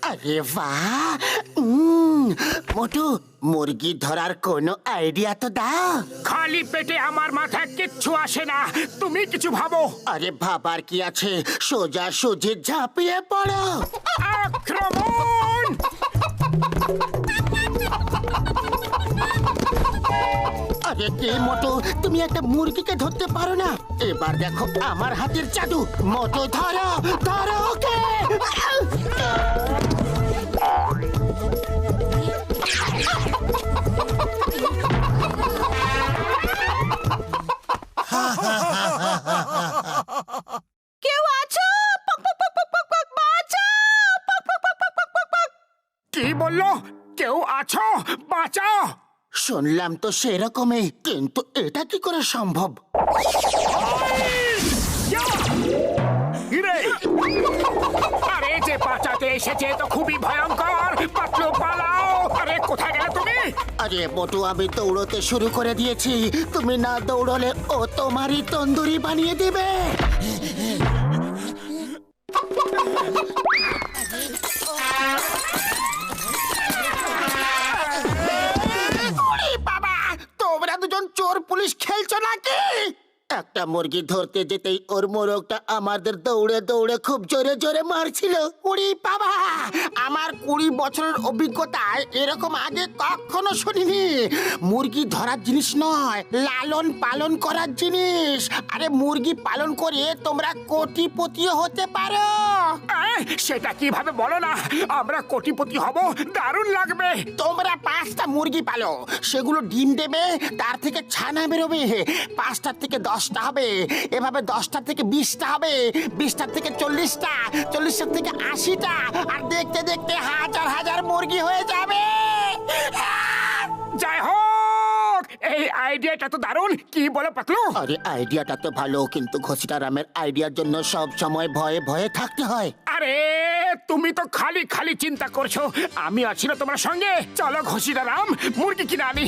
আরে বাহ! মোটু, মুরগি ধরার কোনো আইডিয়া তো দাও। খালি পেটে আমার মাথায় কিচ্ছু আসে না, তুমি কিছু ভাবো। আরে ভাবার কি আছে, সোজা সুজি ঝাঁপিয়ে পড়ো। আক্রমণ! আরে কি মোটু, তুমি একটা মুরগিকে ধরতে পারো না? এবার দেখো আমার হাতের জাদু। মোটু ধরো, ধরো ওকে। কেউ আছো? পক পক পক পক পক পক, বাঁচাও! পক পক পক পক পক পক পক। কি বললো? কেউ আছো? বাঁচাও! শুনলাম তো সেরকমই, কিন্তু এটা কি করে সম্ভব? হিরে! আরে যে বাঁচাতে এসেছে তো খুবই ভয়ঙ্কর। পাতলু পালাও! আরে কোথায় গেলে তুমি? আরে মোটু, আমি দৌড়তে শুরু করে দিয়েছি। তুমি না দৌড়লে ও তোমারই তন্দুরি বানিয়ে দিবে। ওরে বাবা, তোমরা দুজন চোর পুলিশ খেলছো নাকি? একটা মুরগি ধরতে যেতেই ওর মোরগটা আমাদের দৌড়ে দৌড়ে খুব জোরে জোরে মারছিল। ওরে বাবা, আমার 20 বছরের অভিজ্ঞতায় এরকম আগে কখনো শুনিনি। মুরগি ধরার জিনিস নয়, লালন পালন করার জিনিস। আরে মুরগি পালন করে তোমরা কোটিপতিও হতে পারো। সেটা কিভাবে বলো না? আমরা কোটিপতি হব, দারুণ লাগবে। তোমরা 5টা মুরগি পালো, সেগুলো ডিম দেবে, তার থেকে ছানা বেরোবে। 5টার থেকে 10টা হবে, এভাবে 10টা থেকে 20টা হবে, 20টার থেকে 40টা, 40টার থেকে 80টা, আর দেখতে দেখতে হাজার হাজার মুরগি হয়ে যাবে। যাই হোক, এই আইডিয়াটা তো দারুণ। কি বলো পাতলু? আরে আইডিয়াটা তো ভালো, কিন্তু ঘসিটারামের আইডিয়ার জন্য সব সময় ভয়ে ভয়ে থাকতে হয়। আরে তুমি তো খালি খালি চিন্তা করছো, আমি আছি না তোমার সঙ্গে। চলো ঘসিদারাম, মুরগি কিনে আনি।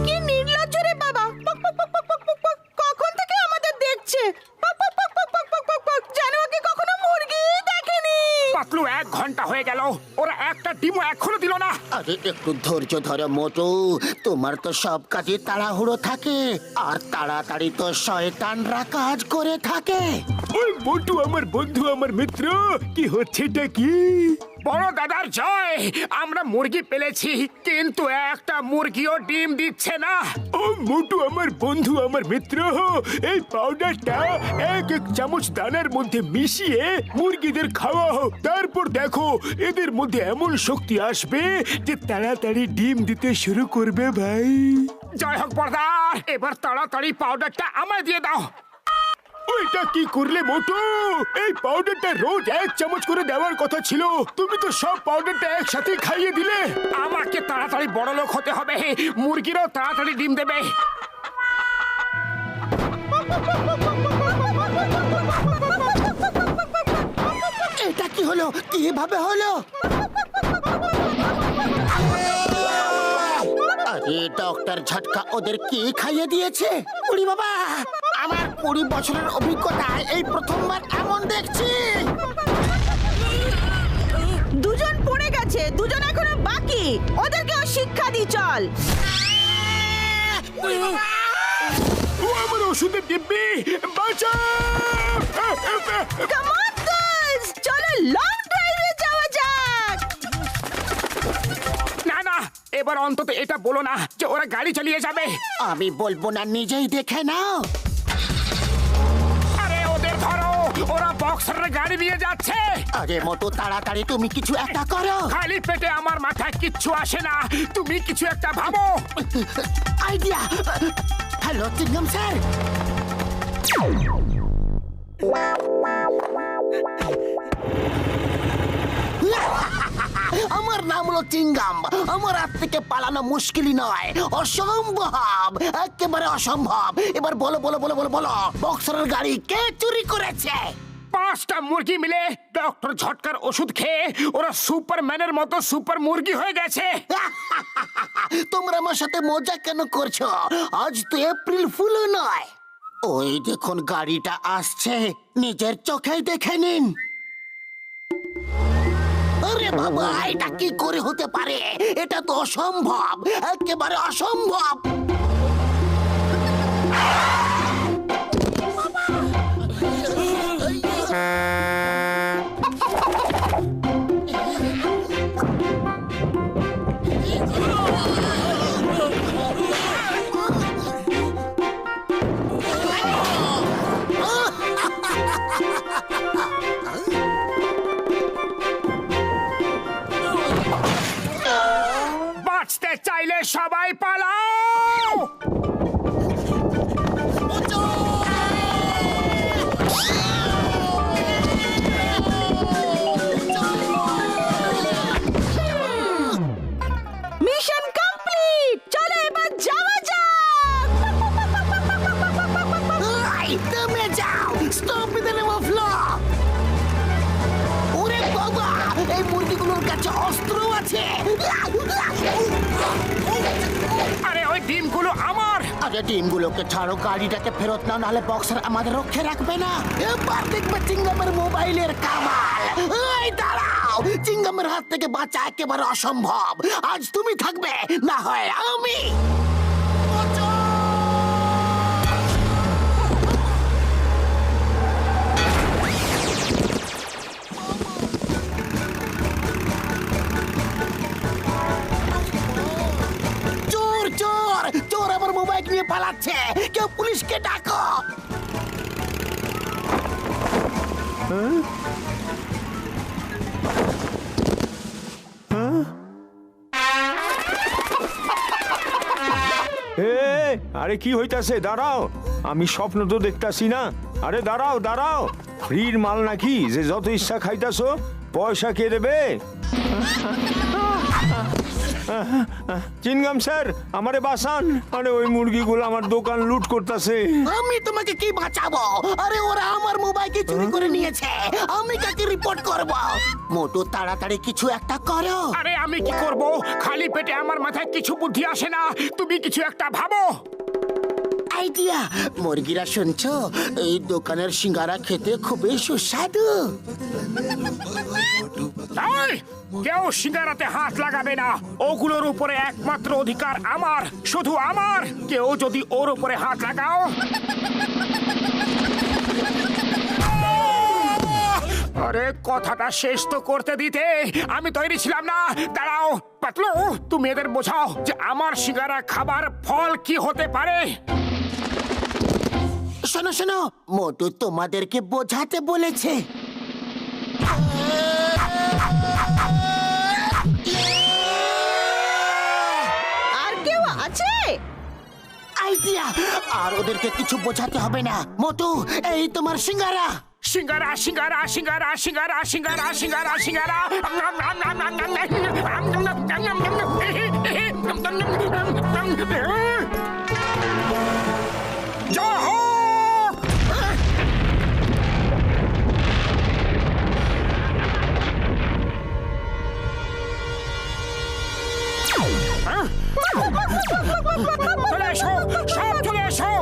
কি নির্লজ্জ রে বাবা! পক পক পক পক পক পক পক। কখন থেকে আমাদের দেখছে? পক পক পক পক পক পক পক পক। যেন ওকে কখনো মুরগি দেখেনি। পাতলু, 1 ঘন্টা হয়ে গেল, ওরা একটা ডিমও এখনো দিল না। আরে একটু ধৈর্য ধরো মোটু, তোমার তো সব কাজে তাড়াহুড়ো থাকে, আর তাড়াতাড়ি তো শয়তানরা কাজ করে থাকে। ওই মোটু আমার বন্ধু, আমার মিত্র, কি হচ্ছেটা কি? বড় দাদার জয়, আমরা মুরগি পেলেছি, কিন্তু একটা মুরগিও ডিম দিচ্ছে না। ও মোটু আমার বন্ধু, আমার মিত্র, এই পাউডারটা 1 চামচ দানার মধ্যে মিশিয়ে মুরগিদের খাওয়াও। তারপর দেখো এদের মধ্যে এমন শক্তি আসবে যে তাড়াতাড়ি ডিম দিতে শুরু করবে ভাই। জয় হোক বড়দার, এবার তাড়াতাড়ি পাউডারটা আমায় দিয়ে দাও। ওইটা কি করলে মোটু? এই পাউডারটা রোজ 1 চামচ করে দেওয়ার কথা ছিল, তুমি তো সব পাউডারটা একসাথে খাইয়ে দিলে। আমাকে তাড়াতাড়ি বড় লোক হতে হবে, মুরগিরাও তাড়াতাড়ি ডিম দেবে। এটা কি হলো? কিভাবে হলো? আরে ডক্টর ঝটকা ওদের কি খাইয়ে দিয়েছে? উড়ি বাবা, আমার 20 বছরের অভিজ্ঞতায় এই প্রথমবার এমন দেখছি। দুজন পড়ে গেছে, দুজন এখনো বাকি। ওদেরকেও শিক্ষা দি চল। ও আমার ওষুধের দিব্যি, বাঁচাও! কাম অন গার্লস, চলো লং ড্রাইভে যাওয়া যাক। না না, এবার অন্তত এটা বলো না যে ওরা গাড়ি চালিয়ে যাবে। আমি বলবো না, নিজেই দেখে নাও। আরে ওদের ধরো, ওরা বক্সারের গাড়ি নিয়ে যাচ্ছে। আরে মোটু, তাড়াতাড়ি তুমি কিছু একটা করো। খালি পেটে আমার মাথায় কিচ্ছু আসে না, তুমি কিছু একটা ভাবো। আইডিয়া! Hello chewing gum sir. আমার নাম হলো চিংগাম। আমার হাত থেকে পালানো মুশকিলই নয়, অসম্ভব, একেবারে অসম্ভব। এবার বলো বলো বলো বলো বলো, বক্সারের গাড়ি কে চুরি করেছে? 5টা মুরগি মিলে ডক্টর ঝটকার ওষুধ খেয়ে ওরা সুপারম্যানের মতো সুপার মুরগি হয়ে গেছে। তোমরা আমার সাথে মজা কেন করছো? আজ তো এপ্রিল ফুলও নয়। ওই দেখুন গাড়িটা আসছে, নিজের চোখেই দেখে নিন। আরে বাবা, এটা কি করে হতে পারে? এটা তো অসম্ভব, একেবারে অসম্ভব। বাঁচতে চাইলে সবাই পালাও। মিশন কমপ্লিট, চলো এবার যাওয়া যাক। থেমে যাও, stop with the name of law. ওরে বাবা, এই মুরগিগুলোর কাছে অস্ত্র আছে। আরে ওই ডিমগুলো আমার। আরে ডিমগুলোকে ছাড়ো, গাড়িটাকে ফেরত নাও, নাহলে বক্সার আমাদের রক্ষে রাখবে না। এবার দেখবে চিঙ্গামের মোবাইলের কামাল। এই দাঁড়াও, চিঙ্গামের হাত থেকে বাঁচা একেবারে অসম্ভব। আজ তুমি থাকবে, না হয় আমি। চোর চোর চোর আমার মোবাইল নিয়ে পালাচ্ছে, কেউ পুলিশকে ডাকো। আরে কি হইতাছে? দাঁড়াও, আমি স্বপ্ন তো দেখতাছি না। আরে দাঁড়াও দাঁড়াও, ফ্রির মাল নাকি যে যত ইচ্ছা খাইতাছো? পয়সা কে দেবে? চিনগাম স্যার, আমারে বাঁচান। আরে ওই মুরগিগুলো আমার দোকান লুট করতেছে। আমি তোমাকে কি বাঁচাবো? আরে ওরা আমার মোবাইলকে চুরি করে নিয়েছে, আমি কাকে রিপোর্ট করব? মোটু তাড়াতাড়ি কিছু একটা করো। আরে আমি কি করব? খালি পেটে আমার মাথায় কিছু বুদ্ধি আসে না। তুমি কিছু একটা ভাবো। আইডিয়া। মুরগিরা শুনছো, এই দোকানের সিঙ্গারা খেতে খুবই সুস্বাদু। এই, কেউ সিঙ্গারাতে হাত লাগাবে না। ওগুলোর উপরে একমাত্র অধিকার আমার, শুধু আমার। কেউ যদি ওর উপরে হাত লাগাও, আরে কথাটা শেষ তো করতে দিতে। আমি তৈরি ছিলাম না। দাঁড়াও পাতলু, তুমি এদের বোঝাও যে আমার সিঙ্গারা খাবার ফল কি হতে পারে। শোনো শোনো, মোটু তোমাদেরকে বোঝাতে বলেছে। আর কেউ আছে? আইডিয়া। আর ওদেরকে কিছু বোঝাতে হবে না। মোটু, এই তোমার সিঙ্গারা। সিঙ্গারা সিঙ্গারা সিঙ্গারা সিঙ্গারা সিঙ্গারা সিঙ্গারা সিঙ্গারা জয় হোক। চলে এসো, সব চলে এসো।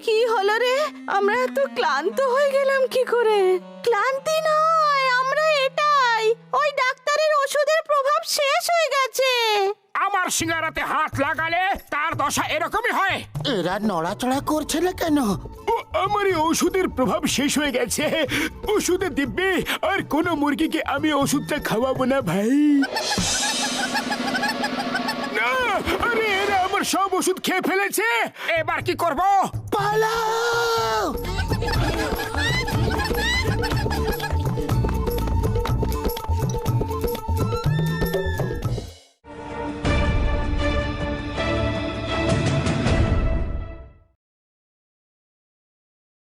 কি হলো রে? আমরা এত ক্লান্ত হয়ে গেলাম কি করে? ক্লান্তি নয়, আমরা এটাই, ওই ডাক্তারের ওষুধের প্রভাব শেষ হয়ে গেছে। আমার সিঙ্গারাতে হাত লাগালে তার দশা এরকমই হয়। এরা নড়াচড়া করছে না কেন? আমার এই ওষুধের প্রভাব শেষ হয়ে গেছে। ওষুধে দিব্যে আর কোনো মুরগিকে আমি ওষুধটা খাওয়াবো না ভাই। না, আরে এরা আমার সব ওষুধ খেয়ে ফেলেছে। এবার কি করব? পালাও!